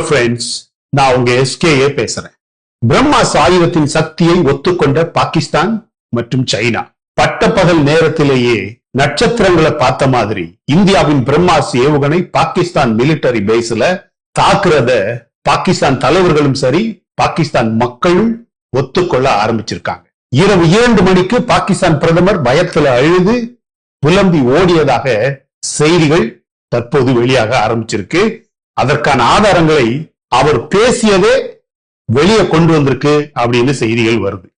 Friends, நான் உங்க SKA பேசுறேன். பிரம்மாஸ் ஆயுதத்தின் சக்தியை ஒத்துக்கொண்ட பாகிஸ்தான் மற்றும் சைனா பட்டப்பகல் நேரத்திலேயே நட்சத்திரங்களை பார்த்த மாதிரி இந்தியாவின் பிரம்மாஸ் ஏவுகணை பாகிஸ்தான் மிலிட்டரி பேஸ்ல தாக்குறத பாகிஸ்தான் தலைவர்களும் சரி, பாகிஸ்தான் மக்களும் ஒத்துக்கொள்ள ஆரம்பிச்சிருக்காங்க. இரவு 2 மணிக்கு பாகிஸ்தான் பிரதமர் பயத்துல அழுது புலம்பி ஓடியதாக செய்திகள் தற்போது வெளியாக ஆரம்பிச்சிருக்கு. அதற்கான ஆதாரங்களை அவர் பேசியதே வெளியே கொண்டு வந்திருக்கு அப்படின்னு செய்திகள் வருது.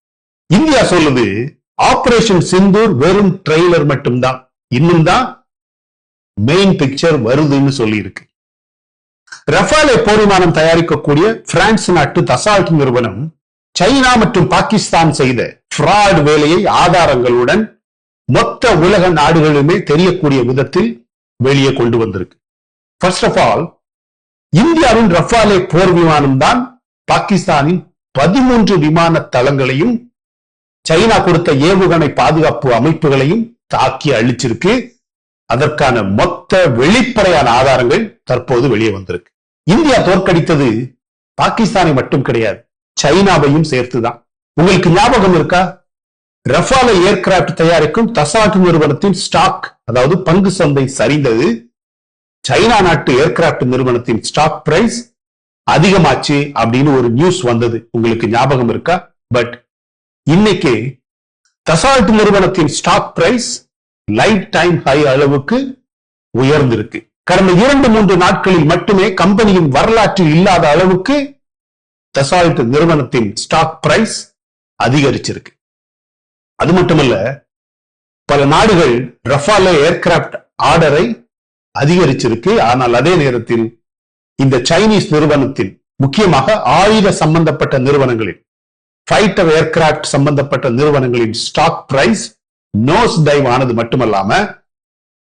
இந்தியா சொல்லுது ஆபரேஷன் சிந்தூர் வெறும் ட்ரெய்லர் மட்டும்தான், இன்னும் தான் மெயின் பிக்சர் வருதுன்னு சொல்லி இருக்கு. ரஃபாலே போர் விமானம் தயாரிக்கக்கூடிய பிரான்ஸ் நாட்டு தசால்ட் நிறுவனம் சைனா மற்றும் பாகிஸ்தான் செய்த ஃப்ராட் வேலையை ஆதாரங்களுடன் மொத்த உலக நாடுகளுமே தெரியக்கூடிய விதத்தில் வெளியே கொண்டு வந்திருக்கு. ஃபர்ஸ்ட் ஆஃப் ஆல், இந்தியாவின் ரஃபாலே போர் விமானம் தான் பாகிஸ்தானின் 13 விமான தளங்களையும் சைனா கொடுத்த ஏவுகணை பாதுகாப்பு அமைப்புகளையும் தாக்கி அழிச்சிருக்கு. அதற்கான மொத்த வெளிப்படையான ஆதாரங்கள் தற்போது வெளியே வந்திருக்கு. இந்தியா தோற்கடித்தது பாகிஸ்தானை மட்டும் கிடையாது, சைனாவையும் சேர்த்துதான். உங்களுக்கு ஞாபகம் இருக்கா? ரஃபாலே ஏர்கிராப்ட் தயாரிக்கும் தசால்ட் நிறுவனத்தின் ஸ்டாக், அதாவது பங்கு சந்தை சரிந்தது. சைனா நாட்டு ஏர்கிராப்ட் நிறுவனத்தின் ஸ்டாக் பிரைஸ் அதிகமாச்சு அப்படின்னு ஒரு நியூஸ் வந்தது, உங்களுக்கு ஞாபகம் இருக்கா? பட் இன்னைக்கு தசால்ட் நிறுவனத்தின் stock price lifetime high அளவுக்கு உயர்ந்திருக்கு. கடந்த 2-3 நாட்களில் மட்டுமே கம்பெனியின் வரலாற்றில் இல்லாத அளவுக்கு தசால்ட் நிறுவனத்தின் ஸ்டாக் பிரைஸ் அதிகரிச்சிருக்கு. அது மட்டுமல்ல, பல நாடுகள் ரஃபாலே ஏர்கிராப்ட் ஆர்டரை அதிகரிச்சிருக்கு. ஆனால் அதே நேரத்தில் இந்த சைனீஸ் நிறுவனத்தின், முக்கியமாக ஆயுத சம்பந்தப்பட்ட நிறுவனங்களின், ஃபைட்டர் ஏர்கிராப்ட் சம்பந்தப்பட்ட நிறுவனங்களின் ஸ்டாக் பிரைஸ் நோஸ் டைவ் ஆனது மட்டுமல்லாம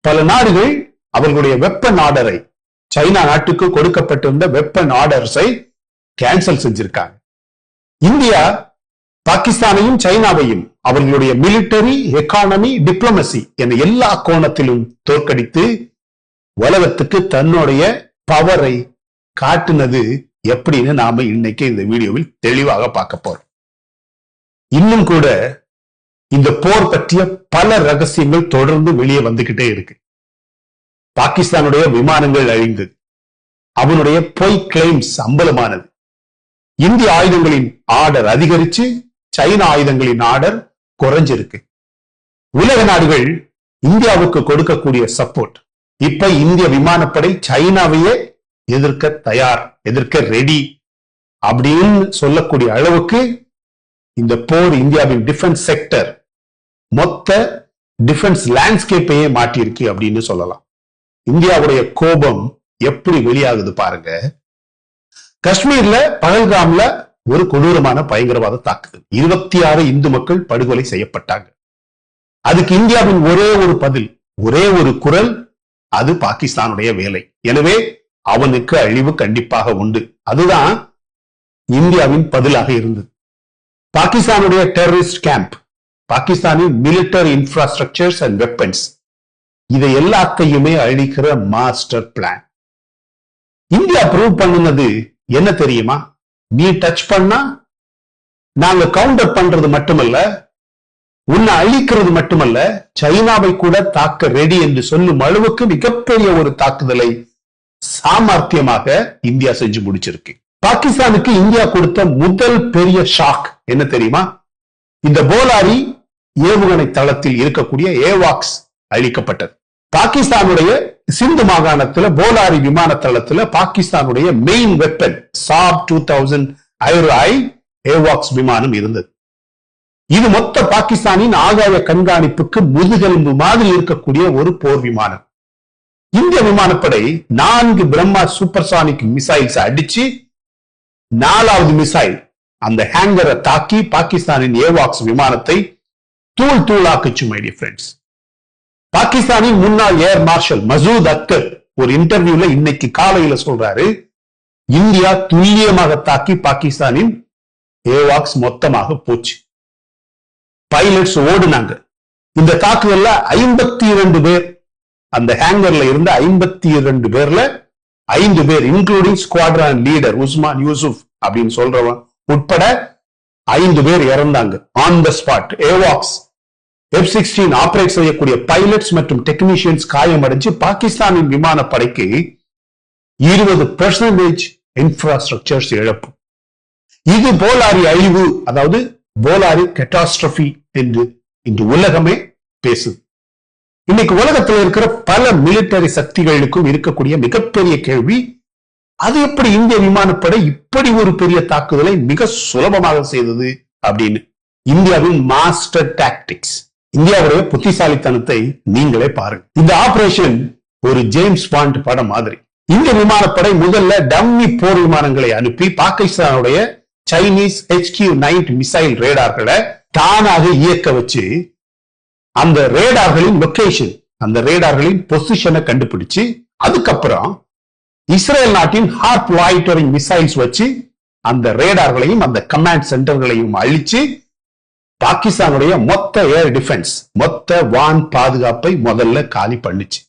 பல நாடுகள் அவர்களுடைய வெப்பன் ஆர்டரை, சைனா நாட்டுக்கு கொடுக்கப்பட்டிருந்த வெப்பன் ஆர்டர்ஸை கேன்சல் செஞ்சிருக்காங்க. இந்தியா பாகிஸ்தானையும் சைனாவையும் அவர்களுடைய மிலிட்டரி, எக்கானமி, டிப்ளமசி என எல்லா கோணத்திலும் தோற்கடித்து உலகத்துக்கு தன்னுடைய பவரை காட்டுனது எப்படின்னு நாம இன்னைக்கு இந்த வீடியோவில் தெளிவாக பார்க்க போறோம். இன்னும் கூட இந்த போர் பற்றிய பல ரகசியங்கள் தொடர்ந்து வெளியே வந்துகிட்டே இருக்கு. பாகிஸ்தானுடைய விமானங்கள் அழிந்தது, அவனுடைய பொய் கிளைம்ஸ் அம்பலமானது. இந்திய ஆயுதங்களின் ஆர்டர் அதிகரிச்சு சைனா ஆயுதங்களின் ஆர்டர் குறைஞ்சிருக்கு. உலக நாடுகள் இந்தியாவுக்கு கொடுக்கக்கூடிய சப்போர்ட், இப்ப இந்திய விமானப்படை சைனாவையே எதிர்க்க தயார், எதிர்க்க ரெடி அப்படின்னு சொல்லக்கூடிய அளவுக்கு இந்த போர் இந்தியாவின் டிஃபென்ஸ் செக்டர், மொத்த டிஃபென்ஸ் லேண்ட்ஸ்கேப்பையே மாற்றிருக்கு அப்படின்னு சொல்லலாம். இந்தியாவுடைய கோபம் எப்படி வெளியாகுது பாருங்க. காஷ்மீர்ல பஹல்காம்ல ஒரு கொடூரமான பயங்கரவாத தாக்குதல், 26 இந்து மக்கள் படுகொலை செய்யப்பட்டாங்க. அதுக்கு இந்தியாவின் ஒரே ஒரு பதில், ஒரே ஒரு குரல், அது பாகிஸ்தானுடைய வேலை, எனவே அவனுக்கு அழிவு கண்டிப்பாக உண்டு. அதுதான் இந்தியாவின் பதிலாக இருந்தது. பாகிஸ்தானுடைய டெரரிஸ்ட் கேம்ப், பாகிஸ்தானின் மிலிட்டரி இன்ஃப்ராஸ்ட்ரக்சர்ஸ் அண்ட் வெப்பன்ஸ், இதை எல்லாத்தையுமே அழிக்கிற மாஸ்டர் பிளான். இந்தியா ப்ரூவ் பண்ணுனது என்ன தெரியுமா? நீ டச் பண்ணா நாங்க கவுண்டர் பண்றது மட்டுமல்ல, உன்னை அழிக்கிறது மட்டுமல்ல, சைனாவை கூட தாக்க ரெடி என்று சொல்லும் அளவுக்கு மிகப்பெரிய ஒரு தாக்குதலை சாமர்த்தியமாக இந்தியா செஞ்சு முடிச்சிருக்கு. பாகிஸ்தானுக்கு இந்தியா கொடுத்த முதல் பெரிய ஷாக் என்ன தெரியுமா? இந்த போலாரி ஏவுகணை தளத்தில் இருக்கக்கூடிய ஏவாக்ஸ் அழிக்கப்பட்டது. பாகிஸ்தானுடைய சிந்து மாகாணத்துல போலாரி விமான தளத்துல பாகிஸ்தானுடைய மெயின் வெப்பன் சாப் 2000 ஐரோஐ ஏவாக்ஸ் விமானம் இருந்தது. இது மொத்த பாகிஸ்தானின் ஆகாய கண்காணிப்புக்கு முதுகெலும்பு மாதிரி இருக்கக்கூடிய ஒரு போர் விமானம். இந்திய விமானப்படை 4 பிரம்மாஸ் சூப்பர்சானிக் மிசைல்ஸ் அடிச்சு 4வது மிசைல் அந்த ஹேங்கரை தாக்கி பாகிஸ்தானின் ஏவாக்ஸ் விமானத்தை தூள் தூளாக்குச்சு. மை டியர் ஃப்ரெண்ட்ஸ், பாகிஸ்தானின் முன்னாள் ஏர் மார்ஷல் மசூத் அக்தர் ஒரு இன்டர்வியூல இன்னைக்கு காலையில சொல்றாரு, இந்தியா துல்லியமாக தாக்கி பாகிஸ்தானின் ஏவாக்ஸ் மொத்தமாக போச்சு. பைலட்ஸ் ஓடுனாங்க. இந்த தாக்குதல்ல 52 பேர், அந்த ஹேங்கர்ல இருந்த 52 பேர்ல 5 பேர் including squadron leader Usman Yusuf அப்படின்னு சொல்றவன் உட்பட 5 பேர் இறந்தாங்க ஆன் த ஸ்பாட். ஏவாக்ஸ் F-16 ஆபரேட் செய்யக்கூடிய பைலட்ஸ் மற்றும் டெக்னீஷியன்ஸ் காயமடைஞ்சு பாகிஸ்தானின் விமானப்படைக்கு 20% இன்ஃப்ராஸ்ட்ரக்சர்ஸ் இழப்பு. இது போலாரி அழிவு, அதாவது போலாரி கேட்டாஸ்ட்ரோபி என்று இன்று உலகமே பேசுது. இன்னைக்கு உலகத்தில் இருக்கிற பல மிலிட்டரி சக்திகளுக்கும் இருக்கக்கூடிய மிகப்பெரிய கேள்வி, அது எப்படி இந்திய விமானப்படை இப்படி ஒரு பெரிய தாக்குதலை மிக சுலபமாக செய்தது அப்படின்னு. இந்தியாவின் மாஸ்டர் டாக்டிக்ஸ், இந்தியாவுடைய புத்திசாலித்தனத்தை நீங்களே பாருங்க. இந்த ஆபரேஷன் ஒரு ஜேம்ஸ் பாண்ட் படம் மாதிரி. இந்திய விமானப்படை முதல்ல டம்மி போர் விமானங்களை அனுப்பி பாகிஸ்தானுடைய சைனீஸ் HQ-9 மிசைல் ரேடார்களை தானாக இயக்க வச்சு அந்த ரேடார்களின் லொகேஷன், அந்த ரேடார்களின் பொசிஷனை கண்டுபிடிச்சு அதுக்கப்புறம் இஸ்ரேல் நாட்டின் ஹார்ப் லாய்டரிங் மிசைல்ஸ் வச்சு அந்த ரேடார்களையும் அந்த கமாண்ட் சென்டர்களையும் அழிச்சு பாகிஸ்தானுடைய மொத்த ஏர் டிஃபென்ஸ், மொத்த வான் பாதுகாப்பை முதல்ல காலி பண்ணிச்சு.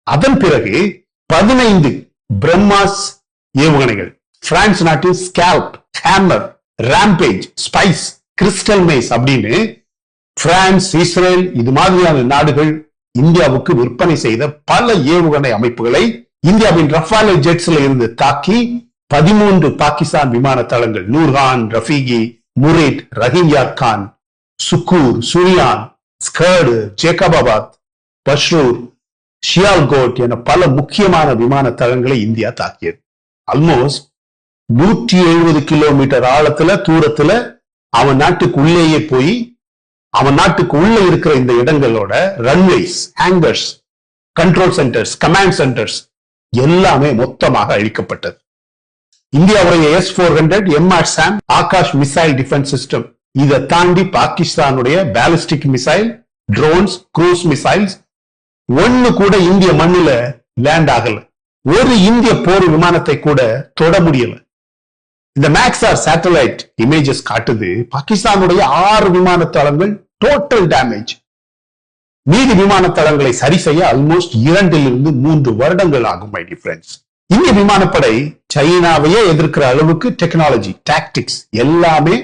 அதன் பிறகு 15 பிரம்மாஸ் ஏவுகணைகள், பிரான்ஸ் நாட்டின் SCALP, Hammer, Rampage, Spice, Crystal Maze அப்படின்னு பிரான்ஸ், இஸ்ரேல் இது மாதிரியான நாடுகள் இந்தியாவுக்கு விற்பனை செய்த பல ஏவுகணை அமைப்புகளை இந்தியாவின் ரஃபாலே ஜெட்ஸ்ல இருந்து தாக்கி 13 பாகிஸ்தான் விமான தளங்கள், நூர்கான், ரஃபீகி, முரேட், ரஹீம் யார் கான், சுக்கூர், சுரியான், ஸ்கர்டு, ஜேக்கபாபாத், பஷ்ரூர், ஷியால்கோட் என பல முக்கியமான விமான தளங்களை இந்தியா தாக்கியது. ஆல்மோஸ்ட் 170 கிலோமீட்டர் ஆழத்துல தூரத்துல அவன் நாட்டுக்கு உள்ளேயே போய் அவன் நாட்டுக்கு உள்ள இருக்கிற இந்த இடங்களோட runways, hangars, control centres, command centres எல்லாமே மொத்தமாக அழிக்கப்பட்டது. இந்தியாவுடைய S-400 MRSAM Akash missile defence system, இதை தாண்டி பாகிஸ்தானுடைய ballistic missile, drones, cruise missiles ஒண்ணு கூட இந்திய மண்ணுல லேண்ட் ஆகல. ஒரு இந்திய போர் விமானத்தை கூட தொட முடியல. இந்த மேக்ஸார் சேட்டலைட் இமேஜஸ் காட்டுது பாகிஸ்தானுடைய 6 விமான தளங்கள் டோட்டல் டேமேஜ். மீதி விமான தளங்களை சரி செய்ய ஆல்மோஸ்ட் 2 to 3 வருடங்கள் ஆகும். மை டியர் ஃப்ரெண்ட்ஸ், இந்திய விமானப்படை சைனாவையே எதிர்க்கிற அளவுக்கு டெக்னாலஜி, டாக்டிக்ஸ் எல்லாமே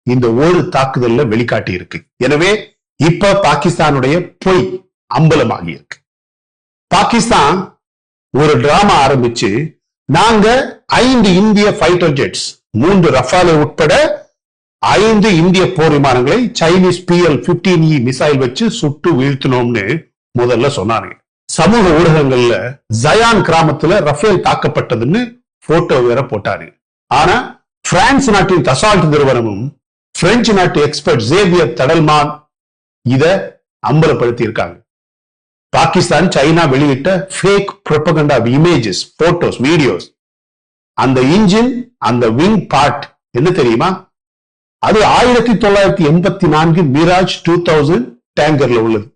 இந்த ஒரு தாக்குதல்ல வெளிக்காட்டி இருக்கு. எனவே இப்ப பாகிஸ்தானுடைய பொய் அம்பலமாகி இருக்கு. பாகிஸ்தான் ஒரு டிராமா ஆரம்பிச்சு, நாங்க 5 இந்திய ஃபைட்டர் ஜெட்ஸ், 3 ரஃபாலே உட்பட 5 இந்திய போர் விமானங்களை சைனீஸ் PL-15E மிசைல் வச்சு சுட்டு வீழ்த்தினோம்னு முதல்ல சொன்னாங்க. சமூக ஊடகங்கள்ல ஜயான் கிராமத்துல ரஃபேல் தாக்கப்பட்டதுன்னு போட்டோ வேற போட்டாரு. ஆனா பிரான்ஸ் நாட்டின் தசால்ட் நிறுவனமும் பிரெஞ்சு நாட்டு எக்ஸ்பர்ட் ஜேவியர் தடல்மான் இத அம்பலப்படுத்தி இருக்காங்க. பாகிஸ்தான், சைனா வெளியிட்ட fake propaganda images, photos, videos, அந்த இன்ஜின், அந்த விங் பார்ட் என்ன தெரியுமா? அது 1984 மிராஜ் 2000 டேங்கர்ல உள்ளது.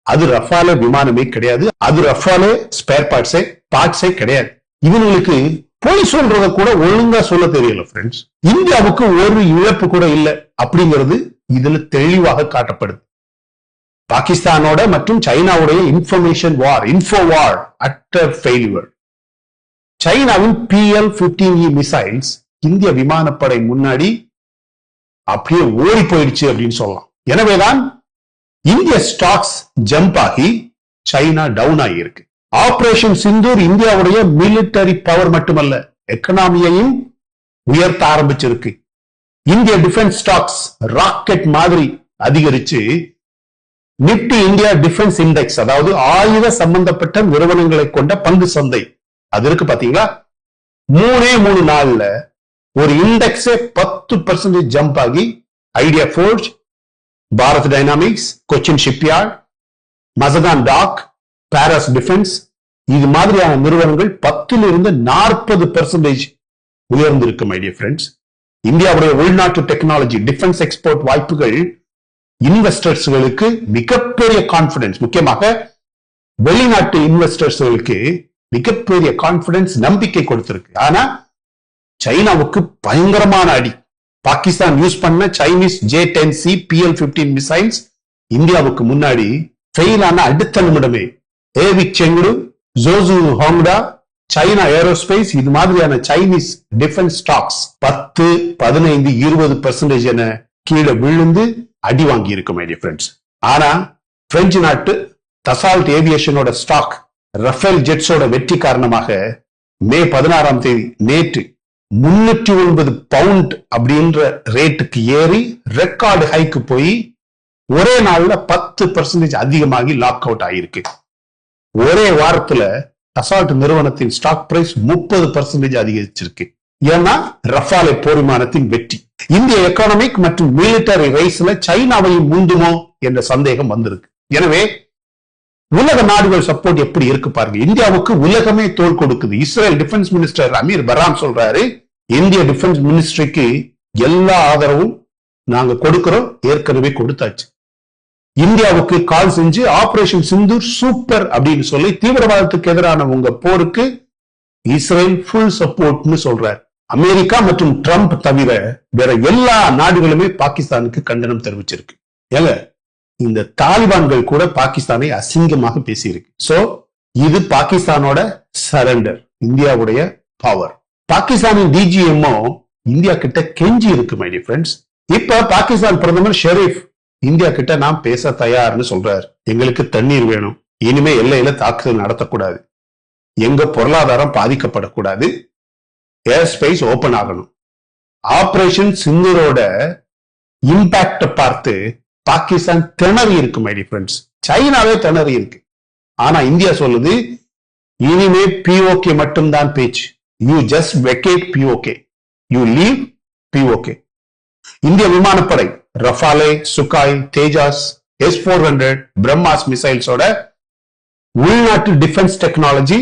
அது ரஃபாலே விமானமே கிடையாது. அது ரஃபாலே ஸ்பேர் பார்ட்ஸே கிடையாது. இவங்களுக்கு போய் சொல்றத கூட ஒழுங்கா சொல்ல தெரியல. ஃப்ரெண்ட்ஸ், இந்தியாவுக்கு ஒரு இழப்பு கூட இல்லை அப்படிங்கிறது இதுல தெளிவாக காட்டப்படுது. பாகிஸ்தானோட மற்றும் சைனாவுடைய இன்ஃபர்மேஷன் வார், இன்ஃபோ வார் அட்டர் ஃபெயிலியர். சைனாவின் PL-15E மிசைல்ஸ் இந்திய விமானப்படை முன்னாடி அப்படியே ஓடி போயிடுச்சு அப்படின்னு சொல்லலாம். எனவேதான் இந்திய ஸ்டாக்ஸ் ஜம்ப் ஆகி சைனா டவுன் ஆகி இருக்கு. ஆபரேஷன் சிந்தூர் இந்தியாவுடைய மிலிட்டரி பவர் மட்டுமல்ல, எக்கனாமியையும் உயர்த்த ஆரம்பிச்சிருக்கு. இந்திய டிஃபென்ஸ் ஸ்டாக்ஸ் ராக்கெட் மாதிரி அதிகரிச்சு நிப்டி இந்தியா டிஃபென்ஸ் இண்டெக்ஸ், அதாவது ஆயுத சம்பந்தப்பட்ட நிறுவனங்களை கொண்ட பங்கு சந்தை, அது இருக்கு பாத்தீங்களா, 3 நாள்ல ஒரு இண்டெக்ஸே 10% ஜம்ப் ஆகி ideaForge, Bharat Dynamics, Cochin Shipyard, Mazagon Dock, Paras Defence இது மாதிரியான நிறுவனங்கள் 10% உயர்ந்திருக்கு. மை டியர் ஃப்ரெண்ட்ஸ், இந்தியாவுடைய உள்நாட்டு டெக்னாலஜி, டிஃபென்ஸ் எக்ஸ்போர்ட் வாய்ப்புகள் இன்வெஸ்டர்ஸ்களுக்கு மிகப்பெரிய கான்பிடன்ஸ், முக்கியமாக வெளிநாட்டு இன்வெஸ்டர்ஸ்களுக்கு மிகப்பெரிய கான்பிடன்ஸ், நம்பிக்கை கொடுத்திருக்கு. ஆனா சைனாவுக்கு பயங்கரமான அடி. பாகிஸ்தான் யூஸ் பண்ண சைனீஸ் J-10C PL-15 மிசைல்ஸ் இந்தியாவுக்கு முன்னாடி ஃபெயில் ஆன அடுத்த நிமிடமே ஏவிக் செங்குடு, ஜோசு ஹோங்டா, சைனா ஏரோஸ்பேஸ் இது மாதிரியான சைனீஸ் டிஃபென்ஸ் ஸ்டாக்ஸ் 10, 15, 20% என கீழே விழுந்து அடி வாங்கி இருக்கும் மை டியர் ஃப்ரெண்ட்ஸ். ஆனா பிரெஞ்சு நாட்டு தசால்ட் ஏவியேஷனோட ஸ்டாக் ரஃபேல் ஜெட்ஸோட வெற்றி காரணமாக மே 16ஆம் தேதி நேற்று 309 பவுண்ட் அப்படின்ற ரேட்டுக்கு ஏறி ரெக்கார்டு ஹைக்கு போய் ஒரே நாள்ல 10% அதிகமாகி லாக் அவுட் ஆகியிருக்கு. ஒரே வாரத்துல அசால்ட் நிறுவனத்தின் ஸ்டாக் பிரைஸ் 30% அதிகரிச்சிருக்கு. ஏன்னா ரஃபாலே போர் விமானத்தின் வெற்றி. இந்திய எக்கானமிக் மற்றும் மிலிட்டரி ரேஸ்ல சைனாவையும் முந்துமோ என்ற சந்தேகம் வந்திருக்கு. எனவே உலக நாடுகள் சப்போர்ட் எப்படி இருக்கு பாருங்க. இந்தியாவுக்கு உலகமே தோள் கொடுக்குது. இஸ்ரேல் டிஃபென்ஸ் மினிஸ்டர் அமீர் பராம் சொல்றாரு, இந்திய டிஃபென்ஸ் மினிஸ்ட்ரிக்கு எல்லா ஆதரவும் நாங்க கொடுக்கிறோம், ஏற்கனவே கொடுத்தாச்சு. இந்தியாவுக்கு கால் செஞ்சு ஆபரேஷன் சிந்தூர் சூப்பர் அப்படின்னு சொல்லி தீவிரவாதத்துக்கு எதிரான உங்க போருக்கு இஸ்ரேல் ஃபுல் சப்போர்ட்னு சொல்றார். அமெரிக்கா மற்றும் ட்ரம்ப் தவிர வேற எல்லா நாடுகளுமே பாகிஸ்தானுக்கு கண்டனம் தெரிவிச்சிருக்கு. ஏங்க இந்த தாலிபான்கள் கூட பாகிஸ்தானை அசிங்கமாக பேசியிருக்கு. சோ இது பாகிஸ்தானோட சரண்டர், இந்தியாவுடைய பவர். பாகிஸ்தானின் டிஜிஎம்ஓ இந்தியா கிட்ட கெஞ்சி இருக்கு மை டியர் ஃப்ரெண்ட்ஸ். இப்ப பாகிஸ்தான் பிரதமர் ஷெரீப் இந்தியா கிட்ட நாம் பேச தயார்னு சொல்றாரு. எங்களுக்கு தண்ணீர் வேணும், இனிமே எல்லையில தாக்குதல் நடத்தக்கூடாது, எங்க பொருளாதாரம் பாதிக்கப்படக்கூடாது, ஏர் ஸ்பேஸ் ஓபன் ஆகணும். ஆபரேஷன் சிந்தூரோட இம்பாக்ட பார்த்து பாகிஸ்தான் திணறி இருக்கு மை டியர் ஃப்ரெண்ட்ஸ். சைனாவே திணறி இருக்கு. ஆனா இந்தியா சொல்லுது இனிமே பிஓகே மட்டும்தான் பேச்சு. You just vacate PoK, you leave PoK. இந்திய விமானப்படை Rafale, Sukhoi, Tejas, S-400, BrahMos மிசைல்ஸோட உள்நாட்டு டிஃபென்ஸ் டெக்னாலஜி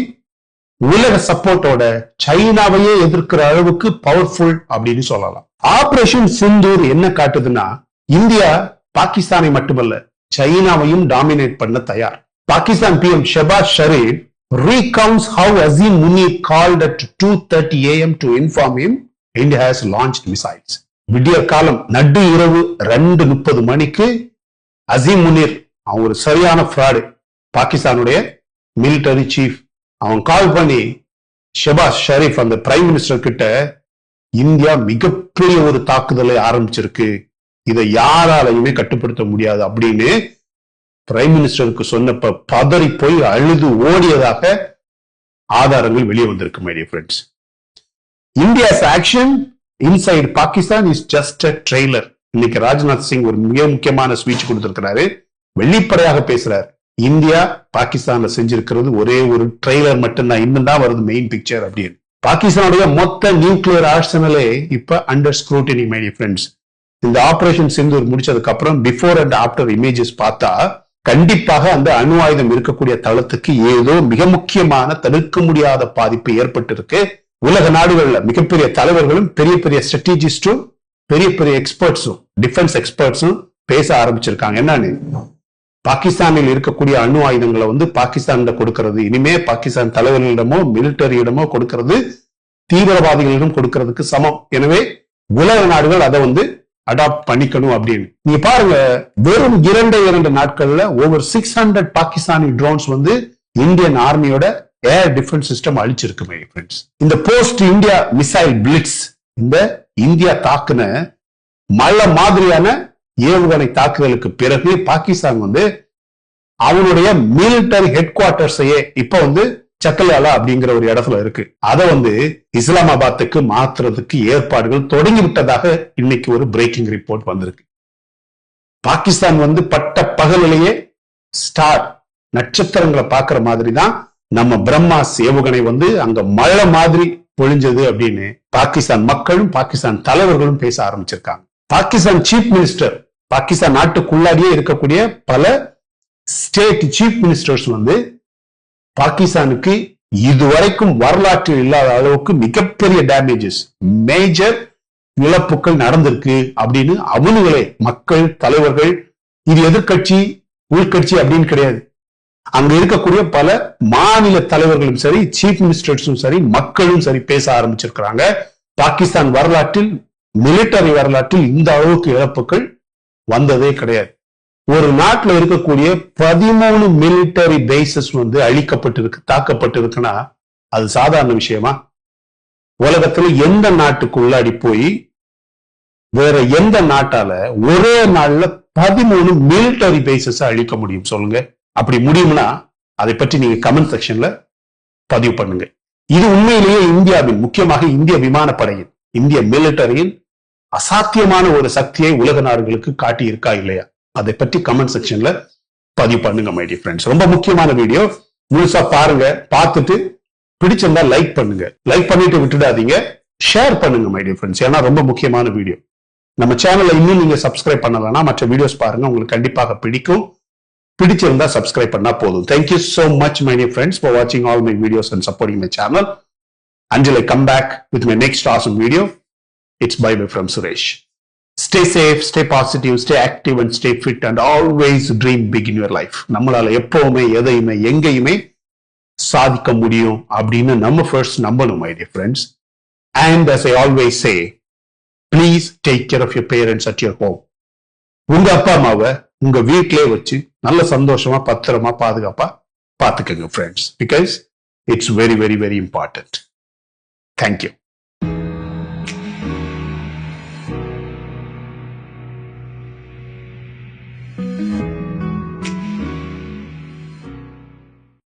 உலக சப்போர்ட்டோட சைனாவையே எதிர்க்கிற அளவுக்கு பவர்ஃபுல் அப்படின்னு சொல்லலாம். ஆபரேஷன் சிந்தூர் என்ன காட்டுதுன்னா இந்தியா பாகிஸ்தானை மட்டுமல்ல சைனாவையும் டாமினேட் பண்ண தயார். Pakistan PM Shehbaz Sharif recounts how Azim Munir called at 2:30 AM to inform him India has launched missiles. விடிய காலம் நடு இரவு 2:30 மணிக்கு அசீம் முனீர் அவன் ஒரு சரியான ஃப்ராடு, பாகிஸ்தானுடைய மிலிட்டரி சீஃப், அவன் கால் பண்ணி ஷெபாஸ் ஷரீப் அந்த பிரைம் மினிஸ்டர் கிட்ட இந்தியா மிகப்பெரிய ஒரு தாக்குதலை ஆரம்பிச்சிருக்கு, இதை யாராலையுமே கட்டுப்படுத்த முடியாது அப்படின்னு பிரைம் மினிஸ்டருக்கு சொன்னப்ப பதறி போய் அழுது ஓடியதாக ஆதாரங்கள் வெளியே வந்திருக்கு my dear friends. India's action inside Pakistan is just a trailer. இன்னைக்கு ராஜ்நாத் சிங் ஒரு மிக முக்கியமான ஸ்பீச் கொடுத்திருக்கிறாரு, வெளிப்படையாக பேசுறாரு. இந்தியா பாகிஸ்தான்ல செஞ்சிருக்கிறது ஒரே ஒரு ட்ரெய்லர் மட்டும்தான், இன்னும் தான் வருது மெயின் பிக்சர் அப்படின்னு. பாகிஸ்தானுடைய மொத்த நியூக்ளியர் ஆர்சனலே இப்ப under scrutiny my dear friends. இந்த ஆபரேஷன் சிந்தூர் முடிச்சதுக்கு அப்புறம் பிஃபோர் அண்ட் ஆஃப்டர் இமேஜஸ் பார்த்தா கண்டிப்பாக அந்த அணு ஆயுதம் இருக்கக்கூடிய தளத்துக்கு ஏதோ மிக முக்கியமான தடுக்க முடியாத பாதிப்பு ஏற்பட்டு இருக்கு. உலக நாடுகள்ல மிகப்பெரிய தலைவர்களும் பெரிய பெரிய ஸ்ட்ராட்டஜிஸ்டும் பெரிய பெரிய எக்ஸ்பர்ட்ஸும் டிஃபென்ஸ் எக்ஸ்பர்ட்ஸும் பேச ஆரம்பிச்சிருக்காங்க. என்னன்னு பாகிஸ்தானில் இருக்கக்கூடிய அணு ஆயுதங்களை பாகிஸ்தான் கொடுக்கிறது, இனிமே பாகிஸ்தான் தலைவர்களிடமோ மிலிட்டரியிடமோ கொடுக்கிறது தீவிரவாதிகளிடம் கொடுக்கிறதுக்கு சமம். எனவே உலக நாடுகள் அதை அடாப்ட் பண்ணிக்கணும் அப்படின்னு. நீங்க பாருங்க, வெறும் 2 நாட்கள்ல ஓவர் 600 பாகிஸ்தானி ட்ரோன்ஸ் இந்தியன் ஆர்மியோட ஏர் டிஃபென்ஸ் சிஸ்டம் அழிச்சிருக்கு மை ஃப்ரெண்ட்ஸ். இந்த போஸ்ட் இந்தியா மிசைல் பிளிட்ஸ், இந்த இந்தியா தாக்குன மழை மாதிரியான ஏவுகணை தாக்குதலுக்கு பிறகு பாகிஸ்தான் அவனுடைய மிலிட்டரி ஹெட் குவார்டர்ஸையே இப்ப சக்கலாலா அப்படிங்கிற ஒரு இடத்துல இருக்கு, அதை இஸ்லாமாபாத்துக்கு மாத்துறதுக்கு ஏற்பாடுகள் தொடங்கி விட்டதாக இன்னைக்கு ஒரு பிரேக்கிங் ரிப்போர்ட் வந்திருக்கு. பாகிஸ்தான் பட்ட பகலிலேயே ஸ்டார் நட்சத்திரங்களை பாக்குற மாதிரி தான் நம்ம பிரம்மாஸ் ஏவுகணை அங்க மழை மாதிரி பொழிஞ்சது அப்படின்னு பாகிஸ்தான் மக்களும் பாகிஸ்தான் தலைவர்களும் பேச ஆரம்பிச்சிருக்காங்க. பாகிஸ்தான் சீஃப் மினிஸ்டர், பாகிஸ்தான் நாட்டுக்குள்ளாடியே இருக்கக்கூடிய பல ஸ்டேட் சீஃப் மினிஸ்டர்ஸ் பாகிஸ்தானுக்கு இதுவரைக்கும் வரலாற்றில் இல்லாத அளவுக்கு மிகப்பெரிய டேமேஜஸ், மேஜர் இழப்புகள் நடந்திருக்கு அப்படின்னு அவனுங்களே மக்கள் தலைவர்கள், இது எதிர்கட்சி உள்கட்சி அப்படின்னு கிடையாது, அங்க இருக்கக்கூடிய பல மாநில தலைவர்களும் சரி சீஃப் மினிஸ்டர்ஸும் சரி மக்களும் சரி பேச ஆரம்பிச்சிருக்கிறாங்க. பாகிஸ்தான் வரலாற்றில் மிலிட்டரி வரலாற்றில் இந்த அளவுக்கு இழப்புகள் வந்ததே கிடையாது. ஒரு நாட்டில் இருக்கக்கூடிய 13 மிலிட்டரி பேசஸ் அழிக்கப்பட்டிருக்கு, தாக்கப்பட்டிருக்குன்னா அது சாதாரண விஷயமா? உலகத்துல எந்த நாட்டுக்குள்ளாடி போய் வேற எந்த நாட்டால ஒரே நாள்ல 13 மிலிட்டரி பேசஸ் அழிக்க முடியும் சொல்லுங்க? அப்படி முடியும்னா அதை பற்றி நீங்க கமெண்ட் செக்ஷன்ல பதிவு பண்ணுங்க. இது உண்மையிலேயே இந்தியாவின், முக்கியமாக இந்திய விமானப்படையின், இந்திய மிலிட்டரியின் அசாத்தியமான ஒரு சக்தியை உலக நாடுகளுக்கு காட்டி இருக்கா இல்லையா? அதை பற்றி கமெண்ட் செக்ஷன்ல பதிவு பண்ணுங்க மை டியர் ஃப்ரெண்ட்ஸ். ரொம்ப முக்கியமான வீடியோ, முழுசா பாருங்க. பார்த்துட்டு பிடிச்சிருந்தா லைக் பண்ணுங்க. லைக் பண்ணிட்டு விட்டுடாதீங்க, ஷேர் பண்ணுங்க மை டியர் ஃப்ரெண்ட்ஸ். ஏன்னா ரொம்ப முக்கியமான வீடியோ. நம்ம சேனலை இன்னும் நீங்க சப்ஸ்கிரைப் பண்ணலன்னா மற்ற வீடியோஸ் பாருங்க, உங்களுக்கு கண்டிப்பாக பிடிக்கும். பிடிச்சிருந்தா சப்ஸ்கிரைப் பண்ணா போதும். Thank you so much my dear friends for watching all my videos and supporting my channel. Until I come back with my next awesome video, it's bye bye from Suresh. Stay safe, stay positive, stay active and stay fit and always dream big in your life. நம்மளால எப்பவுமே எதையுமே எங்கேயுமே சாதிக்க முடியும் அப்படின்னு நம்ம first நம்பணும் my dear friends. And as I always say, please take care of your parents at your home. உங்க அப்பா அம்மாவை உங்க வீட்டிலே வச்சு நல்ல சந்தோஷமா பத்திரமா பாதுகாப்பா பாத்துக்கங்க friends, because it's very very very important. Thank you.